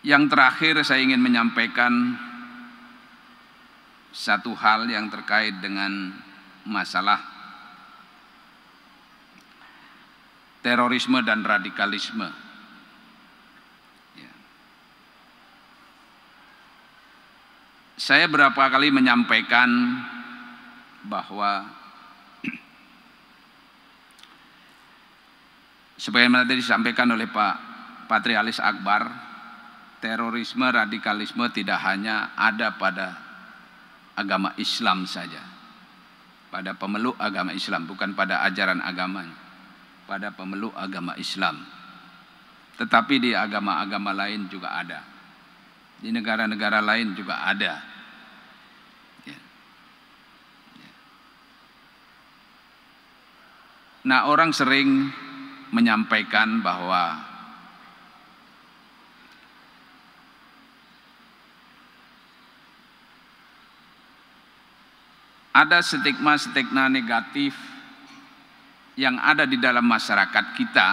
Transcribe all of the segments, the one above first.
Yang terakhir saya ingin menyampaikan satu hal yang terkait dengan masalah terorisme dan radikalisme. Saya berapa kali menyampaikan bahwa sebagaimana tadi disampaikan oleh Pak Patrialis Akbar, terorisme, radikalisme tidak hanya ada pada agama Islam saja, pada pemeluk agama Islam, bukan pada ajaran agamanya, pada pemeluk agama Islam. Tetapi di agama-agama lain juga ada, di negara-negara lain juga ada. Nah, orang sering menyampaikan bahwa ada stigma-stigma negatif yang ada di dalam masyarakat kita,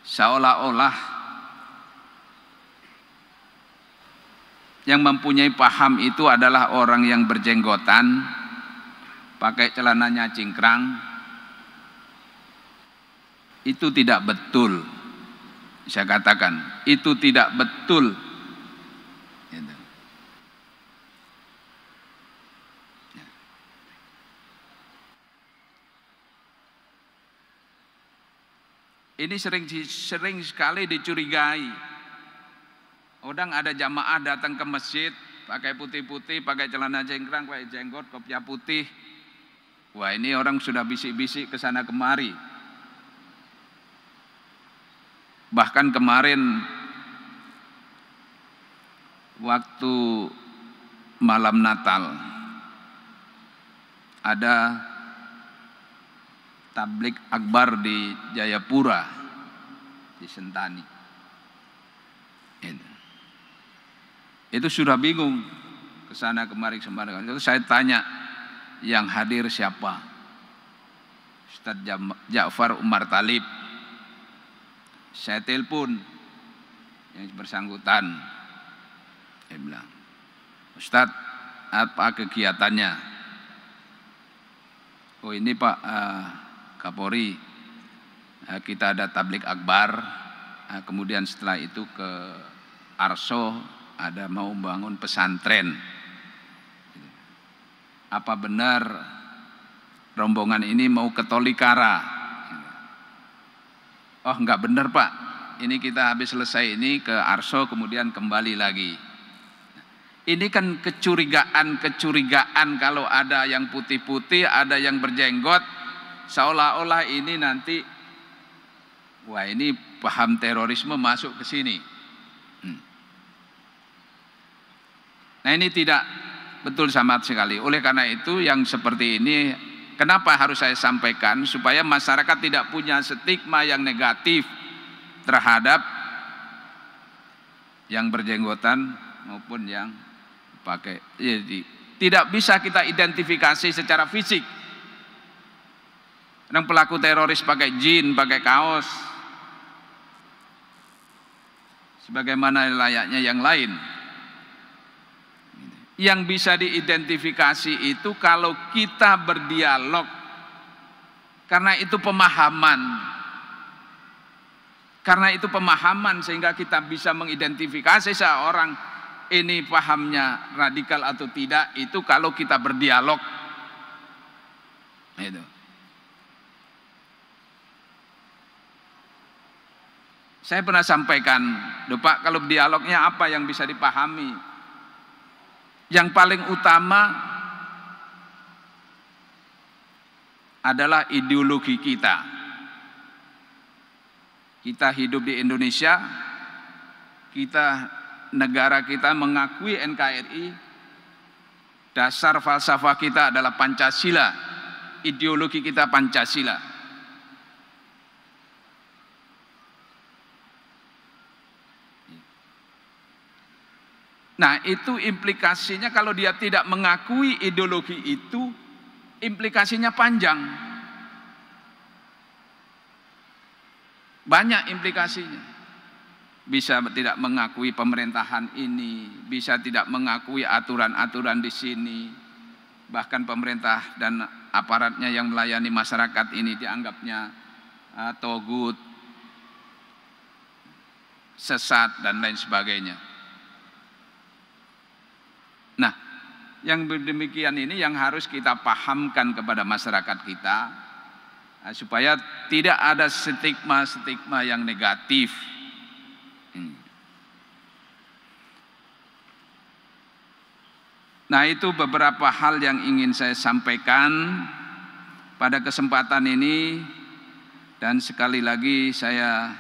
seolah-olah yang mempunyai paham itu adalah orang yang berjenggotan, pakai celananya cingkrang. Itu tidak betul. Saya katakan, itu tidak betul. Ini sering sekali dicurigai. Orang ada jamaah datang ke masjid, pakai putih-putih, pakai celana cingkrang, pakai jenggot, kopiah putih. Wah, ini orang sudah bisik-bisik ke sana kemari. Bahkan kemarin waktu malam Natal ada tablik akbar di Jayapura, di Sentani. Itu sudah bingung ke sana kemari. Itu saya tanya, yang hadir siapa? Ustaz Ja'far Umar Talib. Saya telepon yang bersangkutan. Saya bilang, Ustaz, apa kegiatannya? Oh, ini Pak Kapolri, kita ada tablik akbar. Kemudian setelah itu ke Arso, ada mau bangun pesantren. Apa benar rombongan ini mau ke Tolikara? Oh, enggak benar Pak, ini kita habis selesai ini ke Arso kemudian kembali lagi. Ini kan kecurigaan kalau ada yang putih-putih, ada yang berjenggot, seolah-olah ini nanti, wah ini paham terorisme masuk ke sini. Nah, ini tidak betul sama sekali. Oleh karena itu yang seperti ini, kenapa harus saya sampaikan? Supaya masyarakat tidak punya stigma yang negatif terhadap yang berjenggotan maupun yang pakai. Jadi tidak bisa kita identifikasi secara fisik. Yang pelaku teroris pakai jin, pakai kaos, sebagaimana layaknya yang lain. Yang bisa diidentifikasi itu kalau kita berdialog, karena itu pemahaman. Karena itu pemahaman sehingga kita bisa mengidentifikasi seorang ini pahamnya radikal atau tidak, itu kalau kita berdialog. Itu. Saya pernah sampaikan, Pak, kalau dialognya apa yang bisa dipahami? Yang paling utama adalah ideologi kita. Kita hidup di Indonesia, negara kita mengakui NKRI, dasar falsafah kita adalah Pancasila, ideologi kita Pancasila. Nah, itu implikasinya kalau dia tidak mengakui ideologi itu, implikasinya panjang. Banyak implikasinya. bisa tidak mengakui pemerintahan ini, bisa tidak mengakui aturan-aturan di sini, bahkan pemerintah dan aparatnya yang melayani masyarakat ini dianggapnya togut, sesat dan lain sebagainya. Nah, yang demikian ini yang harus kita pahamkan kepada masyarakat kita, supaya tidak ada stigma-stigma yang negatif. Nah, itu beberapa hal yang ingin saya sampaikan pada kesempatan ini, dan sekali lagi saya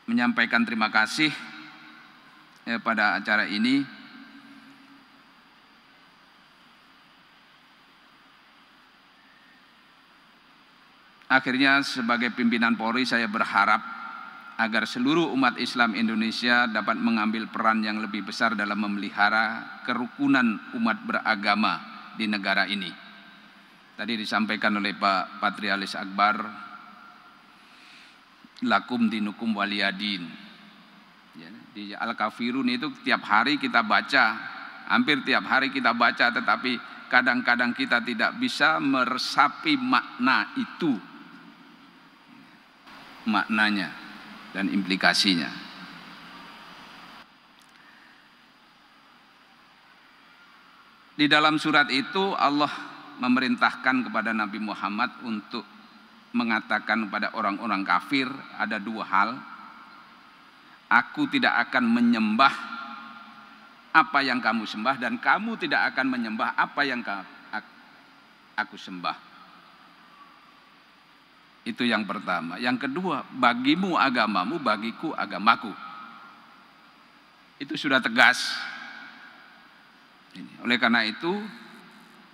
menyampaikan terima kasih pada acara ini. Akhirnya sebagai pimpinan Polri saya berharap agar seluruh umat Islam Indonesia dapat mengambil peran yang lebih besar dalam memelihara kerukunan umat beragama di negara ini. Tadi disampaikan oleh Pak Patrialis Akbar, lakum dinukum waliyadin. Ya, di Al-Kafirun itu tiap hari kita baca, hampir tiap hari kita baca, tetapi kadang-kadang kita tidak bisa meresapi makna itu, maknanya dan implikasinya. Di dalam surat itu Allah memerintahkan kepada Nabi Muhammad untuk mengatakan kepada orang-orang kafir ada dua hal. Aku tidak akan menyembah apa yang kamu sembah, dan kamu tidak akan menyembah apa yang aku sembah. Itu yang pertama. Yang kedua, bagimu agamamu, bagiku agamaku. Itu sudah tegas. Oleh karena itu,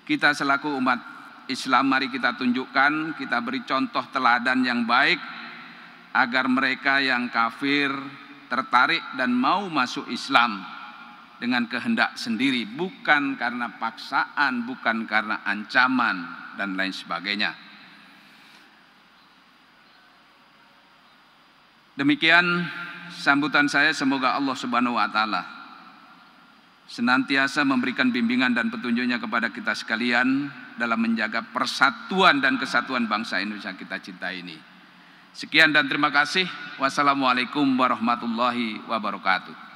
kita selaku umat Islam, mari kita tunjukkan, kita beri contoh teladan yang baik, agar mereka yang kafir tertarik dan mau masuk Islam dengan kehendak sendiri, bukan karena paksaan, bukan karena ancaman dan lain sebagainya. Demikian sambutan saya, semoga Allah Subhanahu wa taala senantiasa memberikan bimbingan dan petunjuknya kepada kita sekalian dalam menjaga persatuan dan kesatuan bangsa Indonesia kita cintai ini. Sekian dan terima kasih. Wassalamualaikum warahmatullahi wabarakatuh.